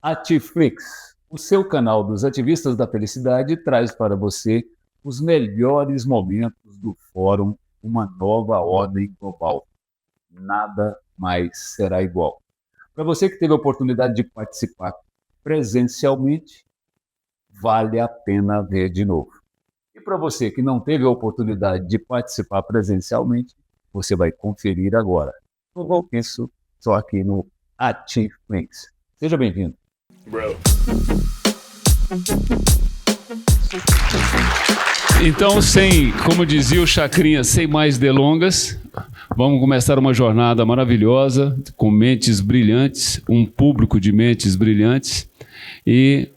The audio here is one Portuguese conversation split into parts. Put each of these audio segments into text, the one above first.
Atiflix, o seu canal dos ativistas da felicidade, traz para você os melhores momentos do Fórum Uma Nova Ordem Global. Nada mais será igual. Para você que teve a oportunidade de participar presencialmente, vale a pena ver de novo. E para você que não teve a oportunidade de participar presencialmente, você vai conferir agora. Tudo isso só aqui no Atiflix. Seja bem-vindo. Então, como dizia o Chacrinha, sem mais delongas, vamos começar uma jornada maravilhosa, com mentes brilhantes, um público de mentes brilhantes, e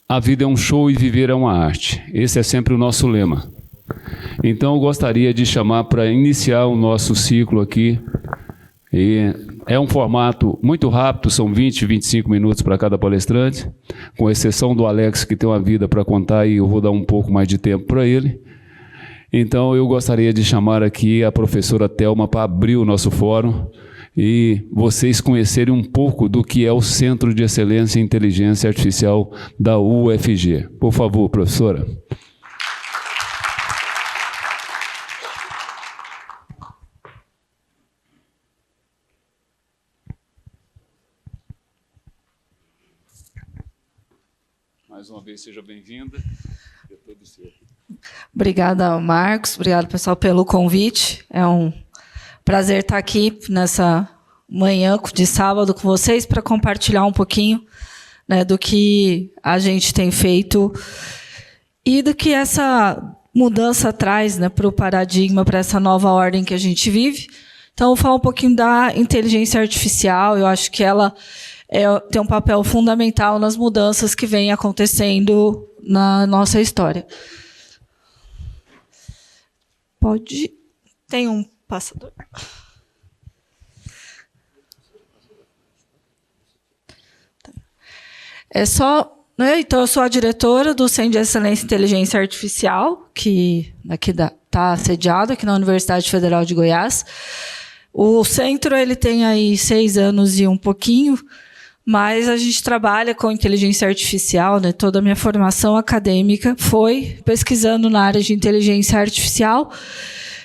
a vida é um show e viver é uma arte. Esse é sempre o nosso lema. Então, eu gostaria de chamar para iniciar o nosso ciclo aqui, e é um formato muito rápido, são 20, 25 minutos para cada palestrante, com exceção do Alex, que tem uma vida para contar, e eu vou dar um pouco mais de tempo para ele. Então, eu gostaria de chamar aqui a professora Thelma para abrir o nosso fórum e vocês conhecerem um pouco do que é o Centro de Excelência em Inteligência Artificial da UFG. Por favor, professora. Mais uma vez, seja bem-vinda. É todo seu. Obrigada, Marcos. Obrigado, pessoal, pelo convite. É um prazer estar aqui nessa manhã de sábado com vocês para compartilhar um pouquinho, né, do que a gente tem feito e do que essa mudança traz, né, para o paradigma, para essa nova ordem que a gente vive. Então, eu vou falar um pouquinho da inteligência artificial. Eu acho que ela tem um papel fundamental nas mudanças que vêm acontecendo na nossa história. Tem um passador. Então, eu sou a diretora do Centro de Excelência em Inteligência Artificial, que está sediado aqui na Universidade Federal de Goiás. O centro ele tem aí 6 anos e um pouquinho, mas a gente trabalha com inteligência artificial, né? Toda a minha formação acadêmica foi pesquisando na área de inteligência artificial.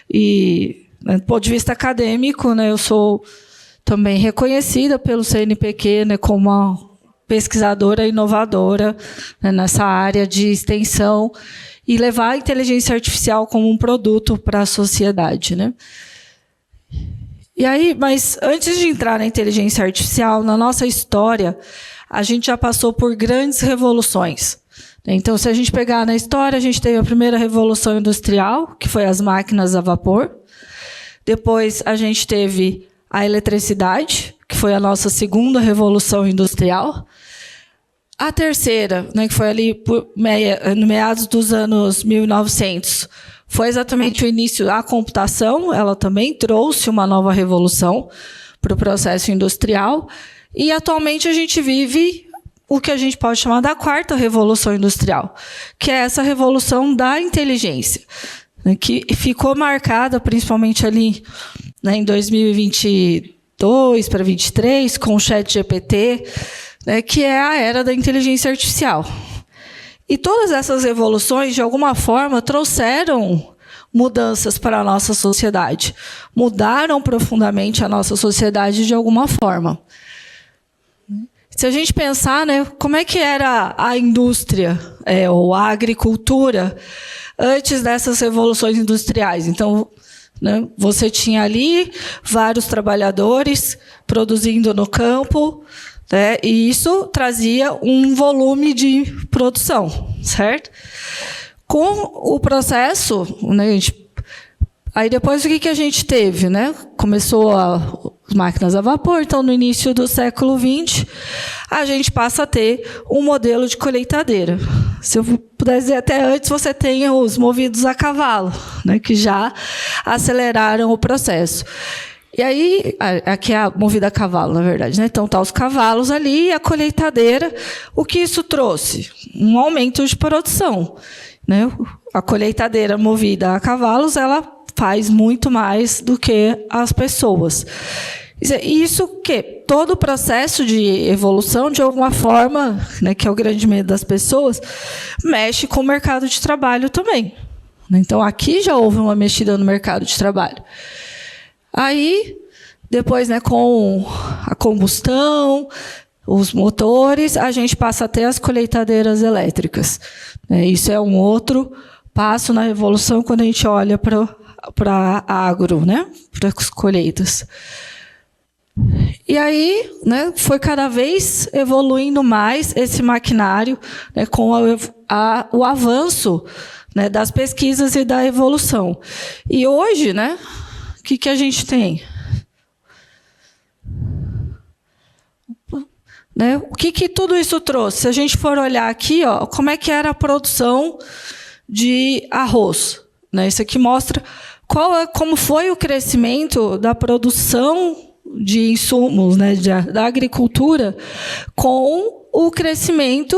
E, do ponto de vista acadêmico, né, eu sou também reconhecida pelo CNPq, né, como uma pesquisadora inovadora, né, nessa área de extensão e levar a inteligência artificial como um produto para a sociedade, né? E aí, mas antes de entrar na inteligência artificial, na nossa história, a gente já passou por grandes revoluções. Então, se a gente pegar na história, a gente teve a primeira revolução industrial, que foi as máquinas a vapor. Depois, a gente teve a eletricidade, que foi a nossa segunda revolução industrial. A terceira, né, que foi ali no meados dos anos 1900, foi exatamente o início da computação. Ela também trouxe uma nova revolução para o processo industrial. E, atualmente, a gente vive o que a gente pode chamar da quarta revolução industrial, que é essa revolução da inteligência, né, que ficou marcada principalmente ali, né, em 2022 para 2023, com o ChatGPT, né, que é a era da inteligência artificial. E todas essas revoluções, de alguma forma, trouxeram mudanças para a nossa sociedade, mudaram profundamente a nossa sociedade de alguma forma. Se a gente pensar, né, como é que era a indústria ou a agricultura antes dessas revoluções industriais? Então, né, você tinha ali vários trabalhadores produzindo no campo, né, e isso trazia um volume de produção, certo? Com o processo, né, aí depois o que a gente teve, né? Começou as máquinas a vapor, então no início do século XX, a gente passa a ter um modelo de colheitadeira. Se eu puder dizer, até antes você tem os movidos a cavalo, né, que já aceleraram o processo. E aí, aqui é a movida a cavalo, na verdade, né? Então, tá os cavalos ali e a colheitadeira. O que isso trouxe? Um aumento de produção, né? A colheitadeira movida a cavalos, ela faz muito mais do que as pessoas. Isso que todo o processo de evolução, de alguma forma, né, que é o grande medo das pessoas, mexe com o mercado de trabalho também. Então, aqui já houve uma mexida no mercado de trabalho. Aí, depois, né, com a combustão, os motores, a gente passa a ter as colheitadeiras elétricas. Isso é um outro passo na evolução quando a gente olha para a agro, né, para as colheitas. E aí, né, foi cada vez evoluindo mais esse maquinário, né, com o avanço, né, das pesquisas e da evolução. E hoje, né, o que a gente tem? Né, o que tudo isso trouxe? Se a gente for olhar aqui, ó, como é que era a produção de arroz. Né? Isso aqui mostra como foi o crescimento da produção de insumos, né, da agricultura, com o crescimento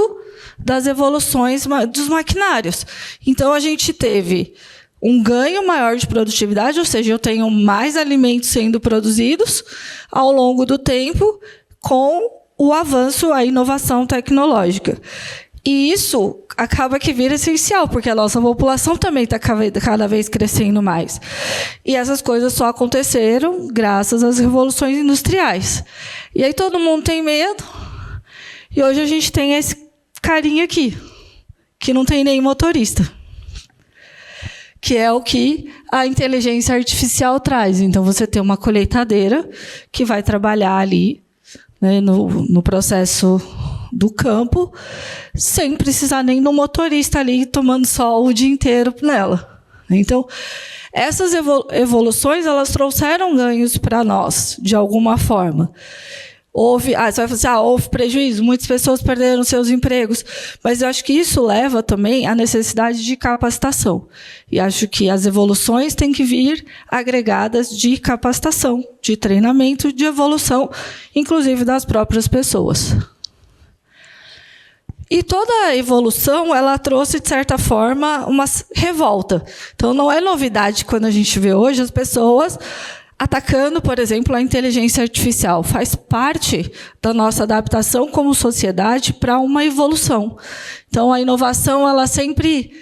das evoluções dos maquinários. Então, a gente teve um ganho maior de produtividade, ou seja, eu tenho mais alimentos sendo produzidos ao longo do tempo, com o avanço, a inovação tecnológica. E isso acaba que vira essencial, porque a nossa população também está cada vez crescendo mais. E essas coisas só aconteceram graças às revoluções industriais. E aí todo mundo tem medo, e hoje a gente tem esse carinha aqui, que não tem nem motorista, que é o que a inteligência artificial traz. Então, você tem uma colheitadeira que vai trabalhar ali, né, no processo do campo, sem precisar nem do motorista ali tomando sol o dia inteiro nela. Então, essas evoluções, elas trouxeram ganhos para nós, de alguma forma. Você vai falar assim, houve prejuízo, muitas pessoas perderam seus empregos, mas eu acho que isso leva também à necessidade de capacitação. E acho que as evoluções têm que vir agregadas de capacitação, de treinamento, de evolução, inclusive das próprias pessoas. E toda a evolução, ela trouxe, de certa forma, uma revolta. Então, não é novidade quando a gente vê hoje as pessoas atacando, por exemplo, a inteligência artificial. Faz parte da nossa adaptação como sociedade para uma evolução. Então, a inovação, ela sempre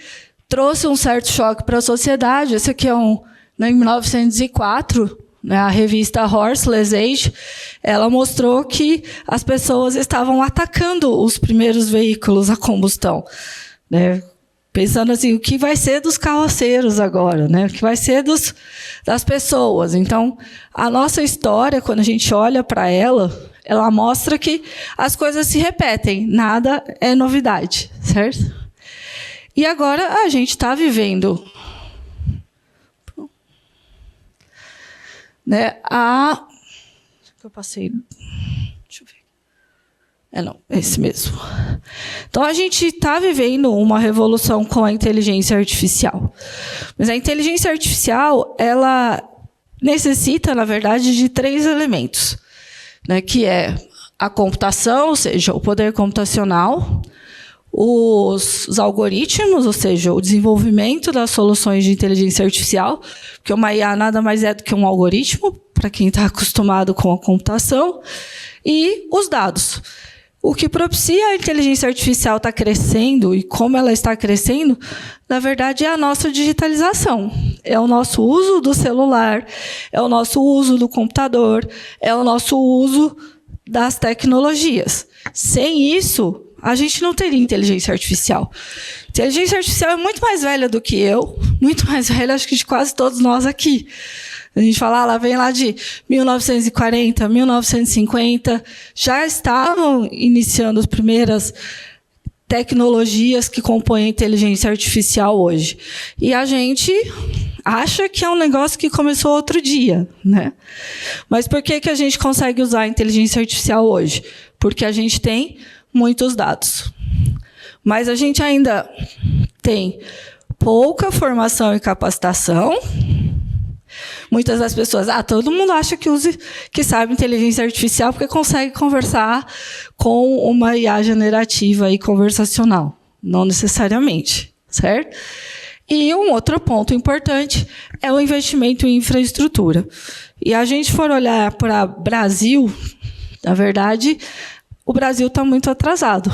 trouxe um certo choque para a sociedade. Esse aqui é em 1904, né, a revista Horseless Age, ela mostrou que as pessoas estavam atacando os primeiros veículos a combustão, né? Pensando assim, o que vai ser dos carroceiros agora, né? O que vai ser das pessoas. Então, a nossa história, quando a gente olha para ela mostra que as coisas se repetem, nada é novidade, certo? E agora a gente está vivendo, né, eu passei. Deixa eu ver. Não, esse mesmo. Então, a gente está vivendo uma revolução com a inteligência artificial. Mas a inteligência artificial, ela necessita, na verdade, de 3 elementos, né, que é a computação, ou seja, o poder computacional, os algoritmos, ou seja, o desenvolvimento das soluções de inteligência artificial, porque uma IA nada mais é do que um algoritmo, para quem está acostumado com a computação, e os dados. O que propicia a inteligência artificial estar crescendo e como ela está crescendo, na verdade, é a nossa digitalização. É o nosso uso do celular, é o nosso uso do computador, é o nosso uso das tecnologias. Sem isso, a gente não teria inteligência artificial. Inteligência artificial é muito mais velha do que eu, muito mais velha, acho que de quase todos nós aqui. A gente fala, ela vem lá de 1940, 1950, já estavam iniciando as primeiras tecnologias que compõem a inteligência artificial hoje. E a gente acha que é um negócio que começou outro dia, né? Mas por que a gente consegue usar a inteligência artificial hoje? Porque a gente tem muitos dados. Mas a gente ainda tem pouca formação e capacitação. Muitas das pessoas, todo mundo acha que sabe inteligência artificial porque consegue conversar com uma IA generativa e conversacional. Não necessariamente, certo? E um outro ponto importante é o investimento em infraestrutura. E a gente for olhar para o Brasil, na verdade, o Brasil está muito atrasado.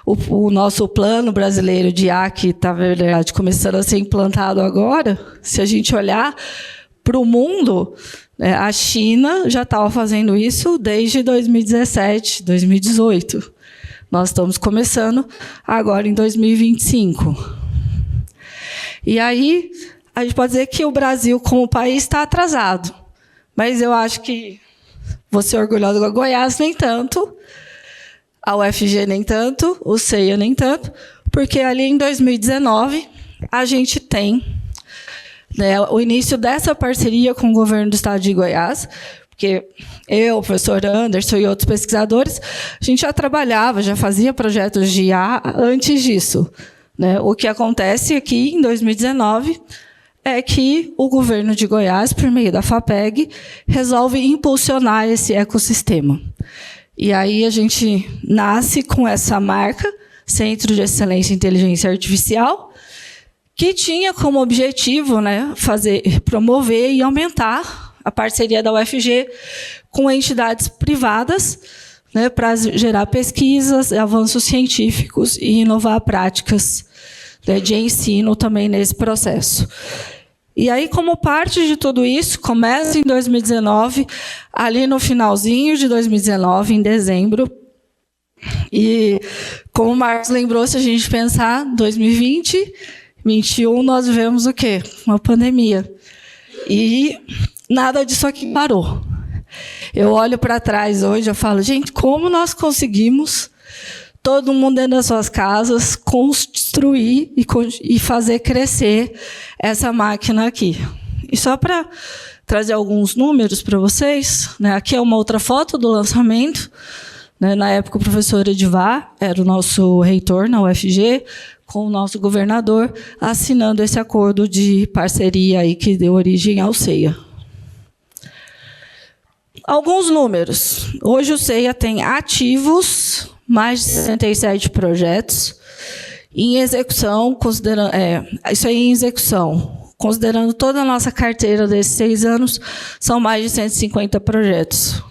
O nosso plano brasileiro de AC está, na verdade, começando a ser implantado agora. Se a gente olhar para o mundo, a China já estava fazendo isso desde 2017, 2018. Nós estamos começando agora em 2025. E aí, a gente pode dizer que o Brasil, como país, está atrasado. Mas eu acho que vou ser orgulhosa do Goiás, nem tanto. A UFG nem tanto, o CEIA nem tanto, porque ali em 2019 a gente tem, né, o início dessa parceria com o governo do estado de Goiás, porque eu, o professor Anderson e outros pesquisadores, a gente já trabalhava, já fazia projetos de IA antes disso, né? O que acontece aqui em 2019 é que o governo de Goiás, por meio da FAPEG, resolve impulsionar esse ecossistema. E aí a gente nasce com essa marca, Centro de Excelência em Inteligência Artificial, que tinha como objetivo, né, promover e aumentar a parceria da UFG com entidades privadas, né, para gerar pesquisas, avanços científicos e inovar práticas, né, de ensino também nesse processo. E aí, como parte de tudo isso, começa em 2019, ali no finalzinho de 2019, em dezembro. E, como o Marcos lembrou, se a gente pensar 2020, 2021, nós vivemos o quê? Uma pandemia. E nada disso aqui parou. Eu olho para trás hoje e falo, gente, como nós conseguimos, todo mundo dentro das suas casas, construir e fazer crescer essa máquina aqui. E só para trazer alguns números para vocês, né, aqui é uma outra foto do lançamento. Né, na época, o professor Edivar era o nosso reitor na UFG, com o nosso governador, assinando esse acordo de parceria aí que deu origem ao CEIA. Alguns números. Hoje o CEIA tem ativos mais de 67 projetos. Em execução, isso aí em execução, considerando toda a nossa carteira desses 6 anos, são mais de 150 projetos.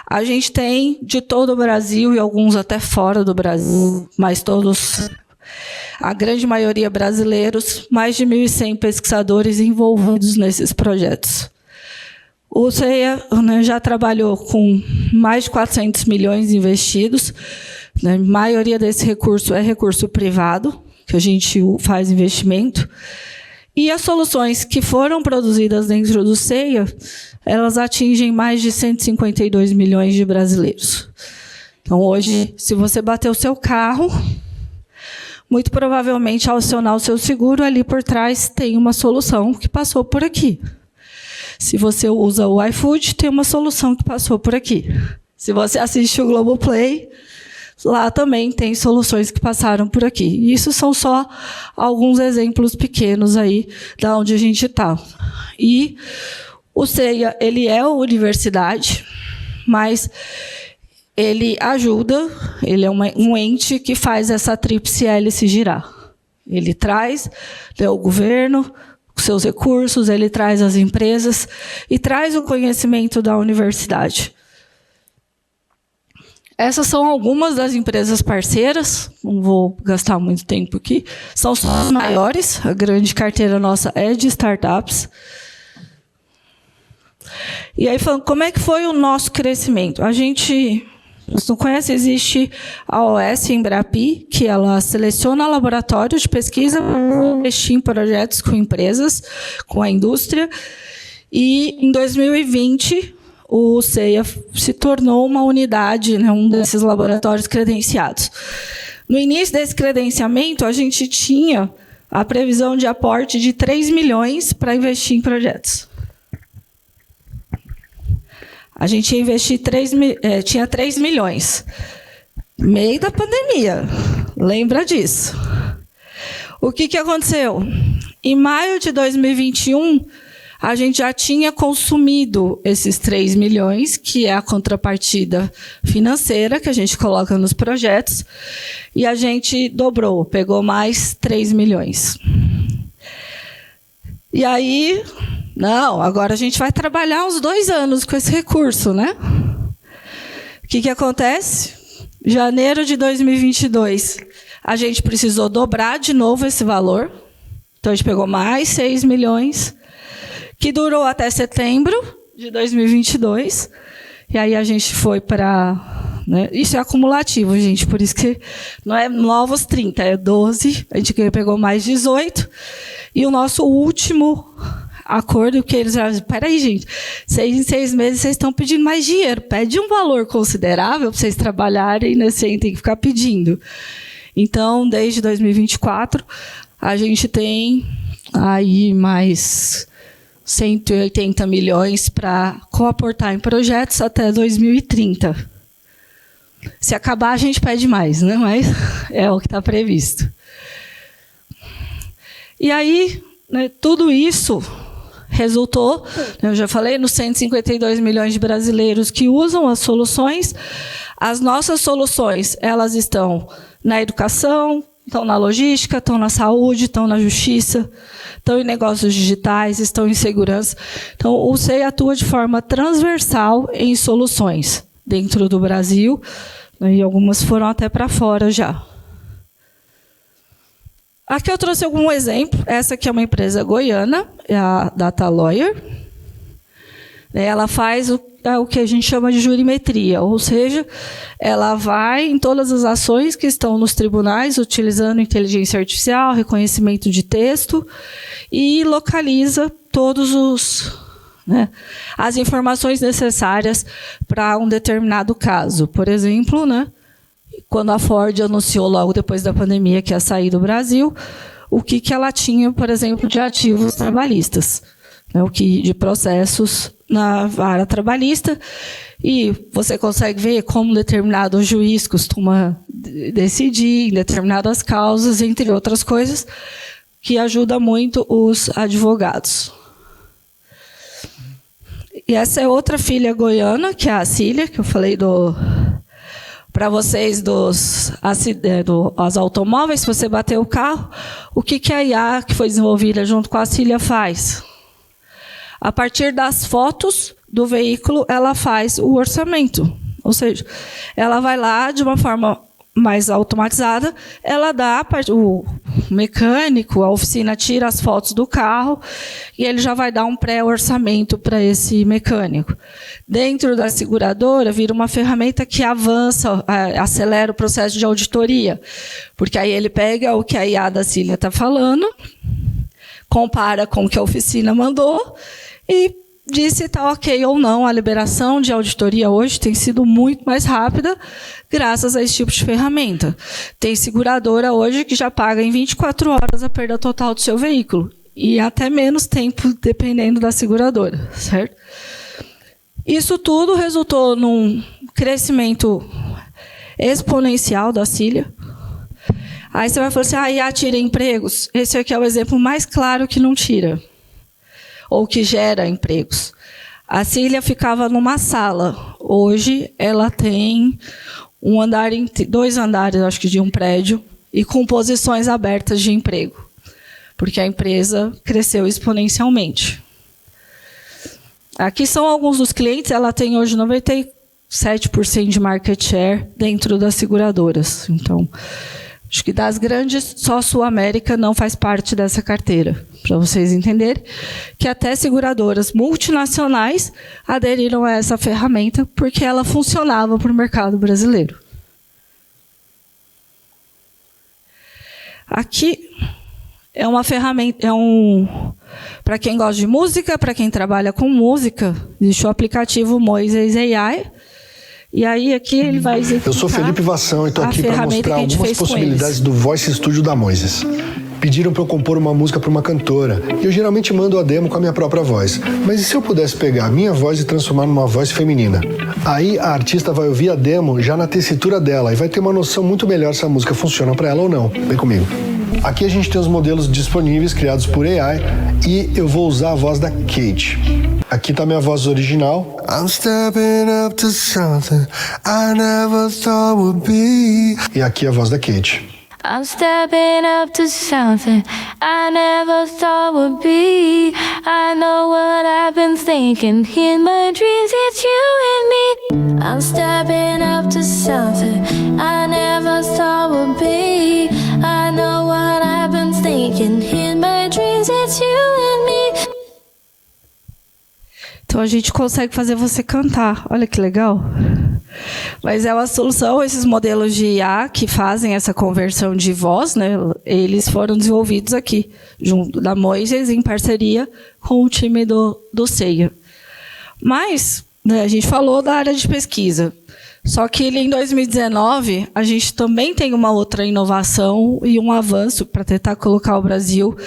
A gente tem de todo o Brasil, e alguns até fora do Brasil, mas todos, a grande maioria brasileiros, mais de 1.100 pesquisadores envolvidos nesses projetos. O CEIA, né, já trabalhou com mais de 400 milhões investidos. A maioria desse recurso é recurso privado, que a gente faz investimento. E as soluções que foram produzidas dentro do CEIA, elas atingem mais de 152 milhões de brasileiros. Então, hoje, se você bater o seu carro, muito provavelmente, ao acionar o seu seguro, ali por trás tem uma solução que passou por aqui. Se você usa o iFood, tem uma solução que passou por aqui. Se você assiste o Globoplay, lá também tem soluções que passaram por aqui. E isso são só alguns exemplos pequenos aí da onde a gente está. E o CEIA, ele é a universidade, mas ele ajuda, ele é um ente que faz essa tríplice hélice girar. Ele traz o governo, seus recursos, ele traz as empresas e traz o conhecimento da universidade. Essas são algumas das empresas parceiras, não vou gastar muito tempo aqui, são só as maiores, a grande carteira nossa é de startups. E aí, falando, como é que foi o nosso crescimento? A gente, você não conhece, existe a OS Embrapi, que ela seleciona laboratórios de pesquisa para investir em projetos com empresas, com a indústria. E, em 2020, o CEIA se tornou uma unidade, né, um desses laboratórios credenciados. No início desse credenciamento, a gente tinha a previsão de aporte de 3 milhões para investir em projetos. A gente ia investir tinha 3 milhões. Meio da pandemia. Lembra disso. O que aconteceu? Em maio de 2021, a gente já tinha consumido esses 3 milhões, que é a contrapartida financeira que a gente coloca nos projetos, e a gente dobrou, pegou mais 3 milhões. E aí, não, agora a gente vai trabalhar uns 2 anos com esse recurso, né? O que acontece? Janeiro de 2022, a gente precisou dobrar de novo esse valor, então a gente pegou mais 6 milhões, que durou até setembro de 2022, e aí a gente foi para... Né, isso é acumulativo, gente, por isso que não é novos 30, é 12, a gente pegou mais 18, e o nosso último acordo, que eles falaram, peraí, gente, 6 em 6 meses vocês estão pedindo mais dinheiro, pede um valor considerável para vocês trabalharem, né, sem ter que ficar pedindo. Então, desde 2024, a gente tem aí mais 180 milhões para coaportar em projetos até 2030. Se acabar, a gente pede mais, né? Mas é o que está previsto. E aí, né, tudo isso resultou, eu já falei, nos 152 milhões de brasileiros que usam as soluções. As nossas soluções, elas estão na educação, estão na logística, estão na saúde, estão na justiça, estão em negócios digitais, estão em segurança. Então, o SEI atua de forma transversal em soluções dentro do Brasil, né, e algumas foram até para fora já. Aqui eu trouxe algum exemplo. Essa aqui é uma empresa goiana, é a Data Lawyer. Ela faz o que a gente chama de jurimetria, ou seja, ela vai em todas as ações que estão nos tribunais, utilizando inteligência artificial, reconhecimento de texto, e localiza todos as informações necessárias para um determinado caso. Por exemplo, quando a Ford anunciou logo depois da pandemia que ia sair do Brasil, o que ela tinha, por exemplo, de ativos trabalhistas, de processos na área trabalhista, e você consegue ver como determinado juiz costuma decidir em determinadas causas, entre outras coisas, que ajuda muito os advogados. E essa é outra filha goiana, que é a Cília, que eu falei para vocês dos automóveis. Se você bater o carro, o que a IA, que foi desenvolvida junto com a Cília, faz? A partir das fotos do veículo, ela faz o orçamento. Ou seja, ela vai lá de uma forma mais automatizada, ela dá o mecânico, a oficina tira as fotos do carro e ele já vai dar um pré-orçamento para esse mecânico. Dentro da seguradora, vira uma ferramenta que avança, acelera o processo de auditoria, porque aí ele pega o que a IA da Cília está falando, compara com o que a oficina mandou e diz se está ok ou não. A liberação de auditoria hoje tem sido muito mais rápida graças a esse tipo de ferramenta. Tem seguradora hoje que já paga em 24 horas a perda total do seu veículo, e até menos tempo, dependendo da seguradora, certo? Isso tudo resultou num crescimento exponencial da Cília. Aí você vai falar assim, a IA tira empregos? Esse aqui é o exemplo mais claro que não tira, ou que gera empregos. A Cília ficava numa sala. Hoje, ela tem 2 andares, acho que de um prédio, e com posições abertas de emprego, porque a empresa cresceu exponencialmente. Aqui são alguns dos clientes. Ela tem hoje 97% de market share dentro das seguradoras. Então, acho que das grandes, só a Sul América não faz parte dessa carteira, para vocês entenderem que até seguradoras multinacionais aderiram a essa ferramenta porque ela funcionava para o mercado brasileiro. Aqui é uma ferramenta, para quem gosta de música, para quem trabalha com música, existe o aplicativo Moises AI. E aí aqui ele vai executar. Eu sou Felipe Vassão e estou aqui para mostrar algumas possibilidades do Voice Studio da Moises. Pediram para eu compor uma música para uma cantora, e eu geralmente mando a demo com a minha própria voz. Mas e se eu pudesse pegar a minha voz e transformar numa voz feminina? Aí a artista vai ouvir a demo já na tessitura dela e vai ter uma noção muito melhor se a música funciona para ela ou não. Vem comigo. Aqui a gente tem os modelos disponíveis, criados por AI, e eu vou usar a voz da Kate. Aqui tá minha voz original. I'm stepping up to something I never thought would be. E aqui a voz da Kate. I'm stepping up to something I never thought would be. I know what I've been thinking. In my dreams, it's you and me. I'm stepping up to something I never thought would be. I know what I've been thinking. In my dreams, it's you and me. Então a gente consegue fazer você cantar. Olha que legal. Mas é uma solução, esses modelos de IA que fazem essa conversão de voz, né, eles foram desenvolvidos aqui, junto da Moises, em parceria com o time do CEIA. Mas, né, a gente falou da área de pesquisa. Só que em 2019, a gente também tem uma outra inovação e um avanço para tentar colocar o Brasil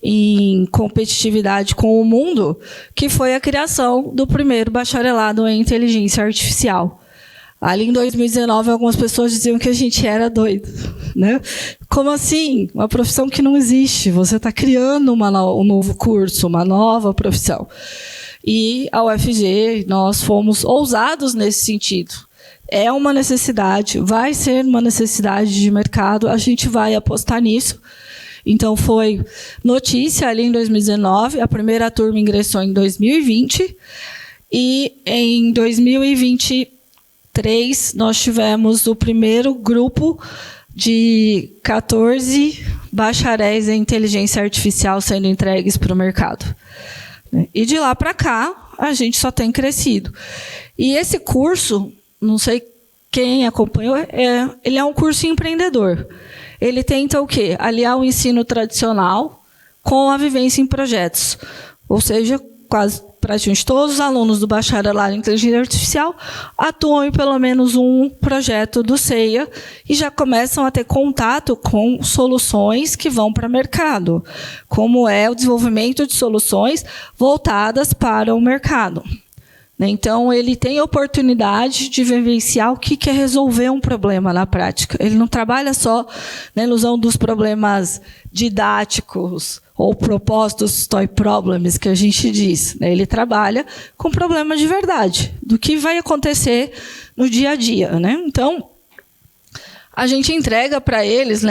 em competitividade com o mundo, que foi a criação do primeiro bacharelado em inteligência artificial. Ali em 2019, algumas pessoas diziam que a gente era doido, né? Como assim? Uma profissão que não existe. Você está criando um novo curso, uma nova profissão. E a UFG, nós fomos ousados nesse sentido. É uma necessidade, vai ser uma necessidade de mercado, a gente vai apostar nisso. Então, foi notícia ali em 2019, a primeira turma ingressou em 2020, e em 2023 nós tivemos o primeiro grupo de 14 bacharéis em inteligência artificial sendo entregues para o mercado. E de lá para cá, a gente só tem crescido. E esse curso, não sei quem acompanhou, ele é um curso empreendedor. Ele tenta o quê? Aliar o ensino tradicional com a vivência em projetos. Ou seja, quase praticamente todos os alunos do bacharelado em inteligência artificial atuam em pelo menos um projeto do CEIA e já começam a ter contato com soluções que vão para o mercado, como é o desenvolvimento de soluções voltadas para o mercado. Então, ele tem a oportunidade de vivenciar o que é resolver um problema na prática. Ele não trabalha só na ilusão dos problemas didáticos ou propostos toy problems, que a gente diz. Ele trabalha com problemas de verdade, do que vai acontecer no dia a dia. Então, a gente entrega para eles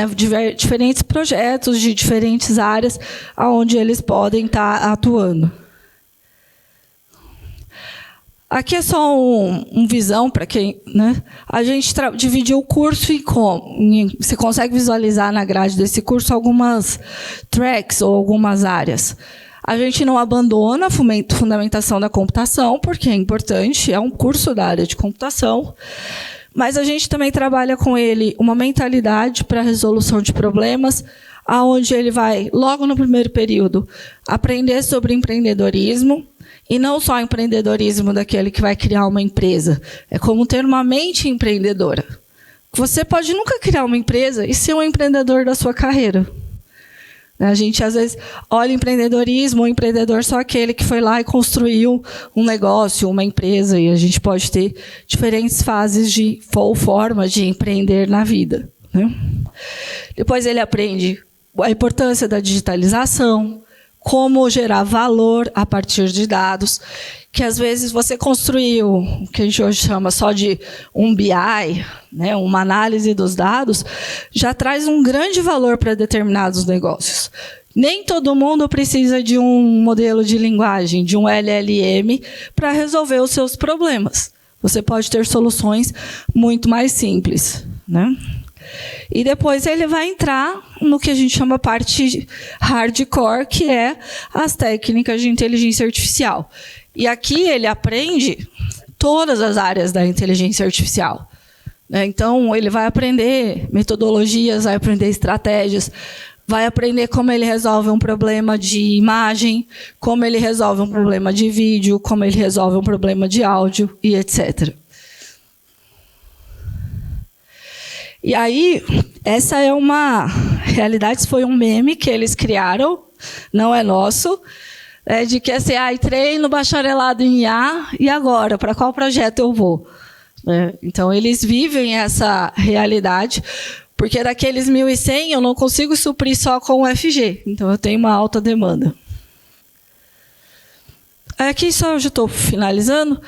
diferentes projetos de diferentes áreas onde eles podem estar atuando. Aqui é só um visão para quem... A gente dividiu o curso em como. Você consegue visualizar na grade desse curso algumas tracks ou algumas áreas. A gente não abandona a fundamentação da computação, porque é importante, é um curso da área de computação, mas a gente também trabalha com ele uma mentalidade para a resolução de problemas, onde ele vai, logo no primeiro período, aprender sobre empreendedorismo, e não só empreendedorismo daquele que vai criar uma empresa. É como ter uma mente empreendedora. Você pode nunca criar uma empresa e ser um empreendedor da sua carreira. A gente, às vezes, olha empreendedorismo, o empreendedor só aquele que foi lá e construiu um negócio, uma empresa, e a gente pode ter diferentes fases ou formas de empreender na vida. Depois ele aprende a importância da digitalização, como gerar valor a partir de dados, que às vezes você construiu, o que a gente hoje chama só de um BI, uma análise dos dados, já traz um grande valor para determinados negócios. Nem todo mundo precisa de um modelo de linguagem, de um LLM, para resolver os seus problemas. Você pode ter soluções muito mais simples. E depois ele vai entrar no que a gente chama parte hardcore, que é as técnicas de inteligência artificial. E aqui ele aprende todas as áreas da inteligência artificial. Então, ele vai aprender metodologias, vai aprender estratégias, vai aprender como ele resolve um problema de imagem, como ele resolve um problema de vídeo, como ele resolve um problema de áudio, e etc. E aí, essa é uma realidade, foi um meme que eles criaram, não é nosso, de que assim, entrei no bacharelado em IA, e agora, para qual projeto eu vou? Então, eles vivem essa realidade, Porque daqueles 1.100 eu não consigo suprir só com o FG, então eu tenho uma alta demanda. Aqui só já estou finalizando.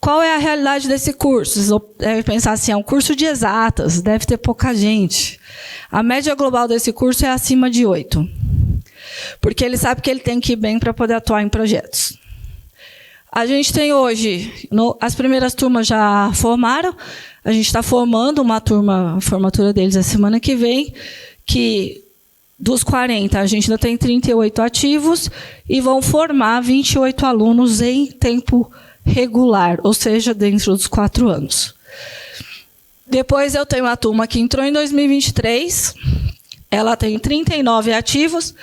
Qual é a realidade desse curso? Vocês devem pensar assim, é um curso de exatas, deve ter pouca gente. A média global desse curso é acima de 8. Porque ele sabe que ele tem que ir bem para poder atuar em projetos. A gente tem hoje, as primeiras turmas já formaram, a gente está formando uma turma, a formatura deles é semana que vem, que dos 40 a gente ainda tem 38 ativos e vão formar 28 alunos em tempo regular, ou seja, dentro dos 4 anos. Depois eu tenho uma turma que entrou em 2023, ela tem 39 ativos,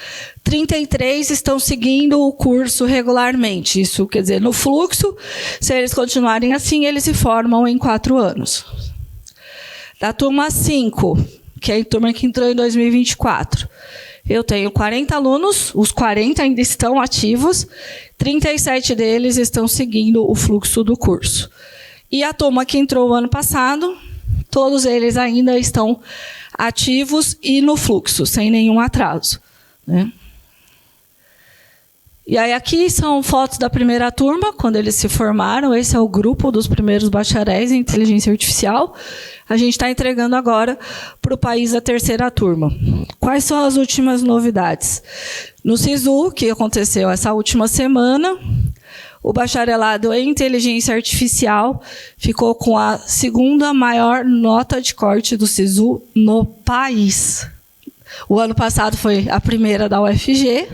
33 estão seguindo o curso regularmente. Isso quer dizer, no fluxo, se eles continuarem assim, eles se formam em 4 anos. Da turma 5, que é a turma que entrou em 2024, eu tenho 40 alunos, os 40 ainda estão ativos, 37 deles estão seguindo o fluxo do curso. E a turma que entrou o ano passado, todos eles ainda estão ativos e no fluxo, sem nenhum atraso, né? E aí aqui são fotos da primeira turma, quando eles se formaram. Esse é o grupo dos primeiros bacharéis em inteligência artificial. A gente está entregando agora para o país a terceira turma. Quais são as últimas novidades? No SISU, que aconteceu essa última semana, o bacharelado em inteligência artificial ficou com a segunda maior nota de corte do SISU no país. O ano passado foi a primeira da UFG.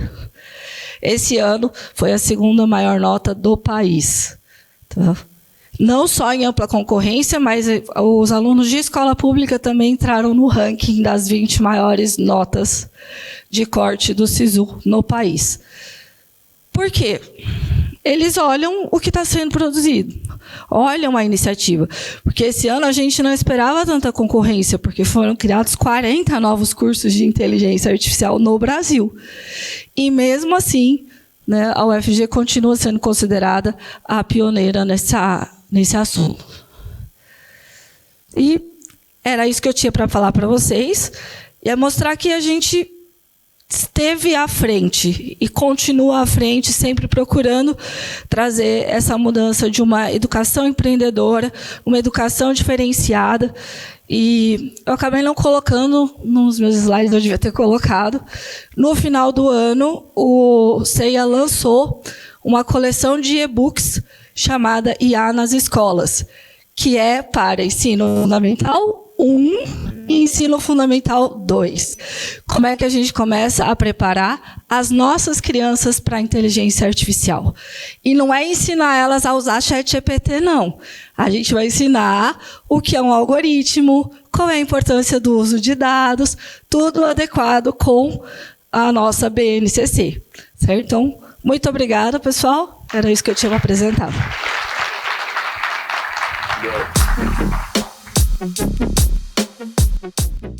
Esse ano foi a segunda maior nota do país. Tá? Não só em ampla concorrência, mas os alunos de escola pública também entraram no ranking das 20 maiores notas de corte do SISU no país. Por quê? Eles olham o que está sendo produzido, olham a iniciativa. Porque esse ano a gente não esperava tanta concorrência, porque foram criados 40 novos cursos de inteligência artificial no Brasil. E mesmo assim, né, a UFG continua sendo considerada a pioneira nesse assunto. E era isso que eu tinha para falar para vocês. E é mostrar que a gente esteve à frente e continua à frente, sempre procurando trazer essa mudança de uma educação empreendedora, uma educação diferenciada. E eu acabei não colocando nos meus slides, eu devia ter colocado. No final do ano, o CEIA lançou uma coleção de e-books chamada IA nas Escolas, que é para ensino fundamental 1 e ensino fundamental 2. Como é que a gente começa a preparar as nossas crianças para a inteligência artificial? E não é ensinar elas a usar ChatGPT, não. A gente vai ensinar o que é um algoritmo, qual é a importância do uso de dados, tudo adequado com a nossa BNCC. Certo? Então, muito obrigada, pessoal. Era isso que eu tinha para apresentar. Thank you.